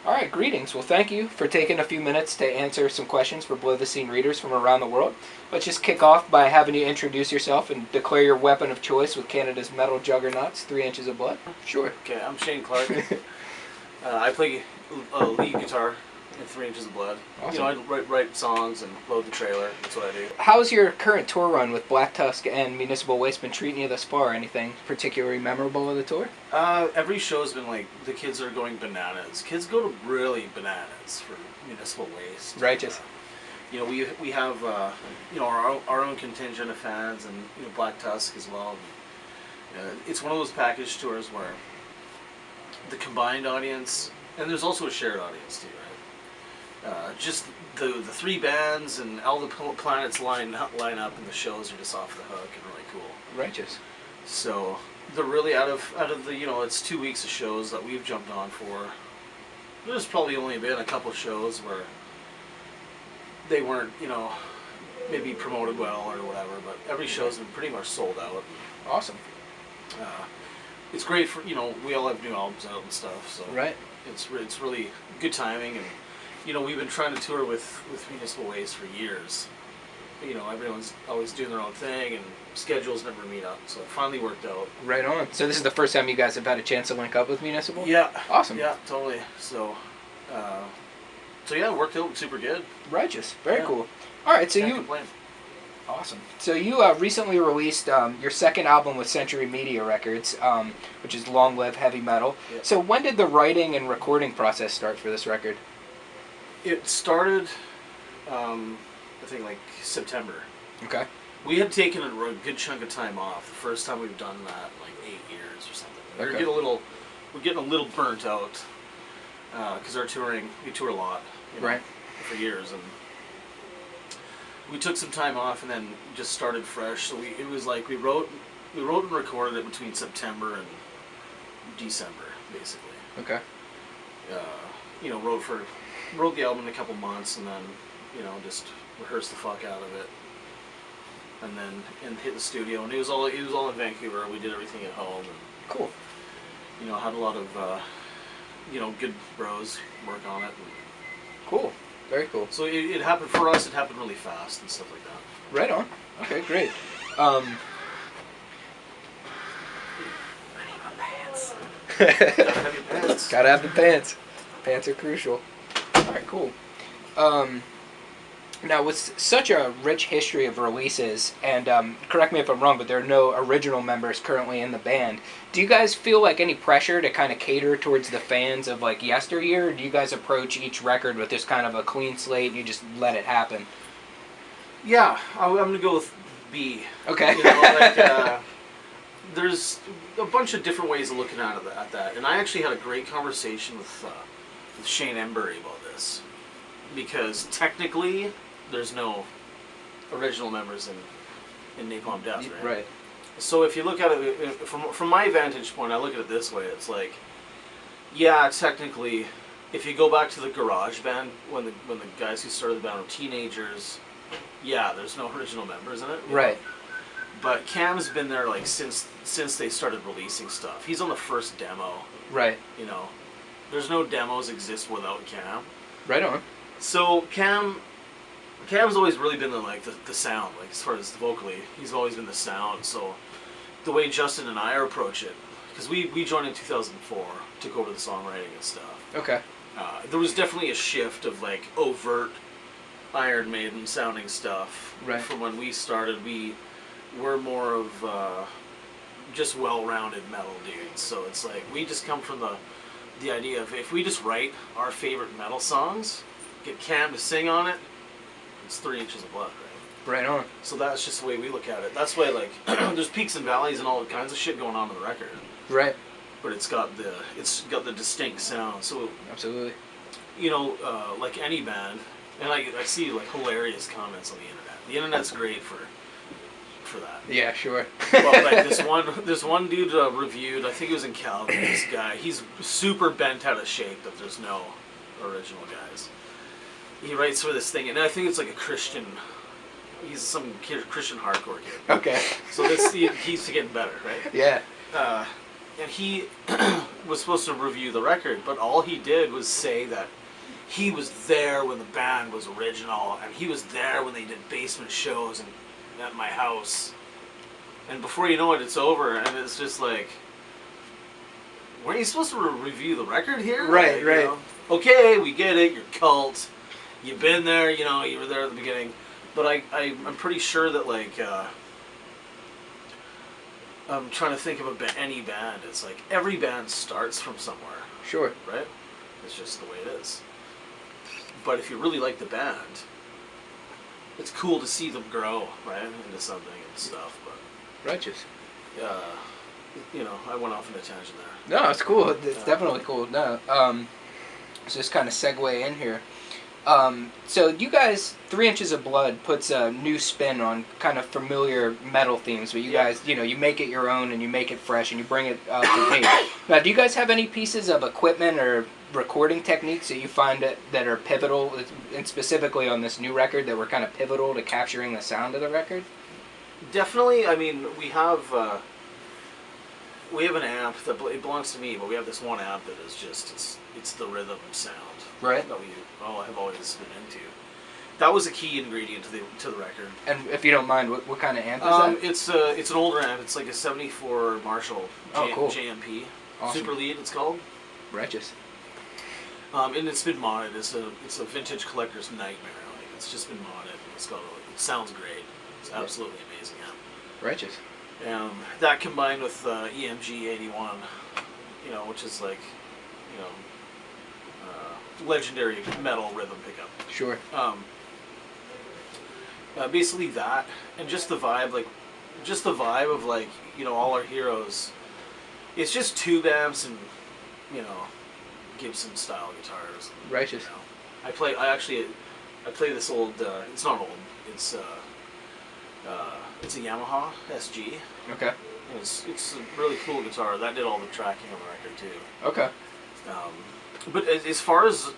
All right, greetings. Well, thank you for taking a few minutes to answer some questions for Below the Scene readers from around the world. Let's just kick off by having you introduce yourself and declare your weapon of choice with Canada's metal juggernauts, 3 Inches of Blood. Sure. Okay, I'm Shane Clark. I play lead guitar in 3 Inches of Blood. Awesome. You know, I write songs and load the trailer. That's what I do. How's your current tour run with Black Tusk and Municipal Waste been treating you thus far? Anything particularly memorable of the tour? Every show's been like, the kids are going bananas. Kids go to really bananas for Municipal Waste. Righteous. You know, we have you know, our own contingent of fans, and you know, Black Tusk as well. It's one of those package tours where the combined audience, and there's also a shared audience too, right? Just the three bands and all the planets line up, and the shows are just off the hook and really cool. Righteous. So they're really out of the, you know, it's 2 weeks of shows that we've jumped on for. There's probably only been a couple shows where they weren't, you know, maybe promoted well or whatever, but every show's been pretty much sold out. Awesome. It's great for, you know, we all have new albums out and stuff, so right. It's really good timing. And you know, we've been trying to tour with Municipal Waste for years. You know, everyone's always doing their own thing, and schedules never meet up, so it finally worked out. Right on. So this is the first time you guys have had a chance to link up with Municipal? Yeah. Awesome. Yeah, totally. So yeah, it worked out super good. Righteous. Very cool. All right, so Can't you... complain. Awesome. So you recently released your second album with Century Media Records, which is Long Live Heavy Metal. Yeah. So when did the writing and recording process start for this record? It started, I think, like September. Okay. We had taken a good chunk of time off. The first time we've done that in like 8 years or something. Okay. We're getting a little burnt out because we tour a lot, you know, right, for years, and we took some time off and then just started fresh. So it was like we wrote and recorded it between September and December, basically. Okay. You know, wrote the album in a couple months, and then, you know, just rehearsed the fuck out of it, and then hit the studio. And it was all in Vancouver. We did everything at home. And, cool. You know, had a lot of you know, good bros work on it. And cool. Very cool. so it happened for us. It happened really fast and stuff like that. Right on. Okay, great. I need my pants. Gotta have your pants. Gotta have the pants. Pants are crucial. Alright, cool. Now, with such a rich history of releases, and correct me if I'm wrong, but there are no original members currently in the band, do you guys feel like any pressure to kind of cater towards the fans of like yesteryear, or do you guys approach each record with just kind of a clean slate and you just let it happen? Yeah, I'm gonna go with B. Okay. You know, like, there's a bunch of different ways of looking at that, and I actually had a great conversation with Shane Embury about this, because technically there's no original members in Napalm Death, right? Right. So if you look at it from my vantage point, I look at it this way. It's like, yeah, technically, if you go back to the garage band, when the guys who started the band were teenagers, yeah, there's no original members in it. Right. Know? But Cam's been there like since they started releasing stuff. He's on the first demo. Right. You know, there's no demos exist without Cam. Right on. So Cam's always really been the sound, like as far as vocally, he's always been the sound. So the way Justin and I approach it, because we joined in 2004, took over the songwriting and stuff. Okay. There was definitely a shift of like overt Iron Maiden sounding stuff. Right. From when we started, we were more of just well-rounded metal dudes. So it's like we just come from the idea of if we just write our favorite metal songs, get Cam to sing on it, it's 3 Inches of Blood, right? Right on. So that's just the way we look at it. That's why, like, there's peaks and valleys and all kinds of shit going on in the record. Right. But it's got the distinct sound. So absolutely. You know, like any band, and I see like hilarious comments on the internet. The internet's great for that. Yeah, sure. Well, like this one dude reviewed, I think it was in Calgary, this guy, he's super bent out of shape that there's no original guys. He writes for this thing, and I think it's like a Christian, he's some Christian hardcore kid. Okay. So he's getting better, right? Yeah. and he was supposed to review the record, but all he did was say that he was there when the band was original, and he was there when they did basement shows and at my house. And before you know it, it's over, and it's just like, weren't you supposed to review the record here? Right, like, right. You know, okay, we get it. You're cult. You've been there. You know, you were there at the beginning. But I'm pretty sure that like I'm trying to think of any band. It's like every band starts from somewhere. Sure. Right. It's just the way it is. But if you really like the band, it's cool to see them grow, right, into something and stuff. But Righteous. you know, I went off on a tangent there. No, it's cool. It's definitely cool. No, let's just kind of segue in here. So you guys, 3 Inches of Blood puts a new spin on kind of familiar metal themes, but you guys, you know, you make it your own and you make it fresh and you bring it up to date. Now, do you guys have any pieces of equipment or recording techniques that you find that are pivotal, and specifically on this new record, that were kind of pivotal to capturing the sound of the record? Definitely. I mean, we have an amp that it belongs to me, but we have this one amp that is just it's the rhythm sound, right? That we have always been into. That was a key ingredient to the record. And if you don't mind, what kind of amp is that? It's an older amp. It's like a '74 Marshall cool. JMP. Awesome. Super Lead, it's called. Righteous. And it's been modded. It's a vintage collector's nightmare. Like, it's just been modded. It sounds great. It's absolutely amazing amp. Righteous. That combined with EMG 81, you know, which is like, you know, legendary metal rhythm pickup. Sure. Basically that, and just the vibe of like, you know, all our heroes. It's just tube amps and, you know, Gibson style guitars. Righteous. You know. I play this old. It's not old. It's a Yamaha SG. Okay. It's a really cool guitar. That did all the tracking on the record too. Okay. But as far as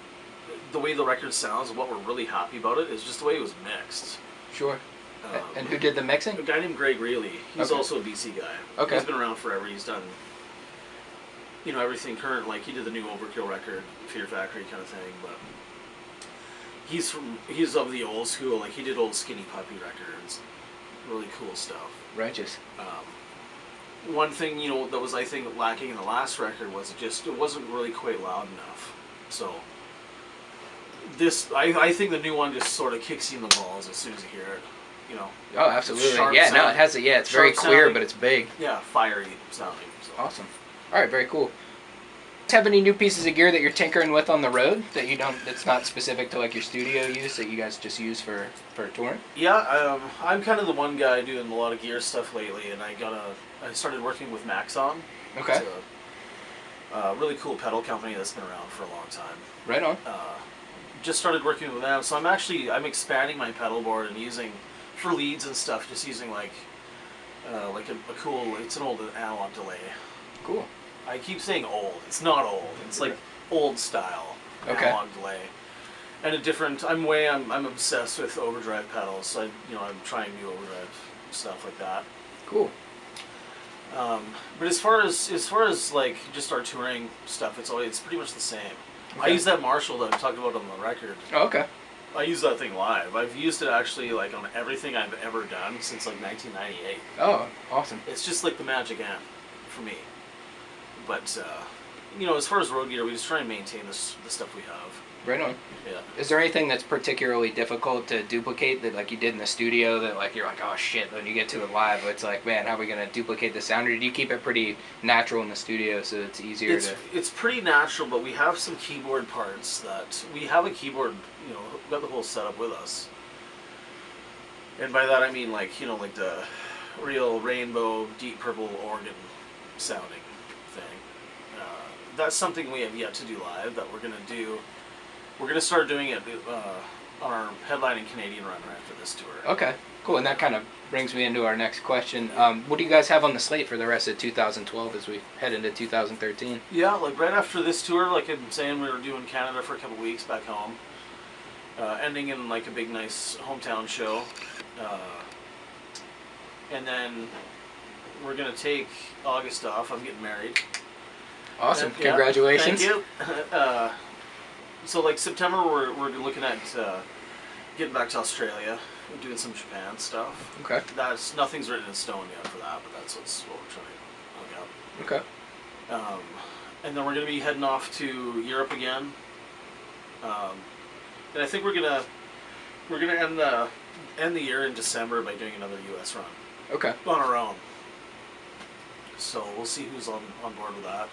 the way the record sounds, what we're really happy about it is just the way it was mixed. Sure. And who did the mixing? A guy named Greg Reilly. He's also a BC guy. Okay. He's been around forever. He's done, you know, everything current. Like he did the new Overkill record, Fear Factory kind of thing. But he's of the old school. Like he did old Skinny Puppy records. Really cool stuff. Righteous. One thing, you know, that was, I think, lacking in the last record was it wasn't really quite loud enough. So this, I think the new one just sort of kicks you in the balls as soon as you hear it. You know. Oh, absolutely. Yeah, sound. No, it has a it's very clear, sounding, but it's big. Yeah, fiery sounding. So. Awesome. All right, very cool. Have any new pieces of gear that you're tinkering with on the road that you don't? That's not specific to like your studio use that you guys just use for touring? Yeah, I'm kind of the one guy doing a lot of gear stuff lately, and I started working with Maxon. Okay. It's a really cool pedal company that's been around for a long time. Right on. Just started working with them, so I'm expanding my pedal board and using for leads and stuff. Just using like a cool. It's an old analog delay. Cool. I keep saying old. It's not old. It's like old style analog delay, and a different. I'm obsessed with overdrive pedals. So I'm trying new overdrive stuff like that. Cool. But as far as like just our touring stuff, it's pretty much the same. Okay. I use that Marshall that I talked about on the record. Oh, okay. I use that thing live. I've used it actually like on everything I've ever done since like 1998. Oh, awesome. It's just like the magic amp for me. But, as far as road gear, we just try and maintain the stuff we have. Right on. Yeah. Is there anything that's particularly difficult to duplicate that like you did in the studio that like you're like, oh shit, when you get to it live, it's like, man, how are we going to duplicate the sound? Or do you keep it pretty natural in the studio so it's easier to... It's pretty natural, but we have some keyboard parts that... We have a keyboard, we've got the whole setup with us. And by that I mean like the real rainbow, deep purple organ sounding thing. That's something we have yet to do live that we're going to do. We're going to start doing it on our headlining Canadian run after this tour. Okay, cool. And that kind of brings me into our next question. What do you guys have on the slate for the rest of 2012 as we head into 2013? Yeah, like right after this tour, like I'm saying, we were doing Canada for a couple weeks back home. Ending in like a big, nice hometown show. And then we're gonna take August off. I'm getting married. Awesome. Yeah, Congratulations. thank you. So like September, we're looking at getting back to Australia. We're doing some Japan stuff. Okay. That's nothing's written in stone yet for that, but that's what we're trying to look Okay. up. And then we're gonna be heading off to Europe again. And I think we're gonna end the year in December by doing another U.S. run. Okay. On our own. So we'll see who's on board with that.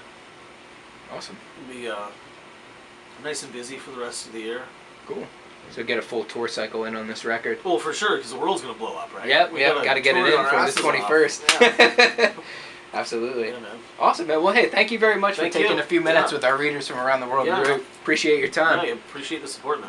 Awesome. It'll be nice and busy for the rest of the year. Cool. So get a full tour cycle in on this record. Well, for sure, because the world's gonna blow up, right? Yep, got to get it in for the 21st. Yeah. Absolutely. Yeah, man. Awesome, man. Well, hey, thank you very much for taking a few minutes with our readers from around the world. Yeah. We really appreciate your time. Yeah, I appreciate the support, man.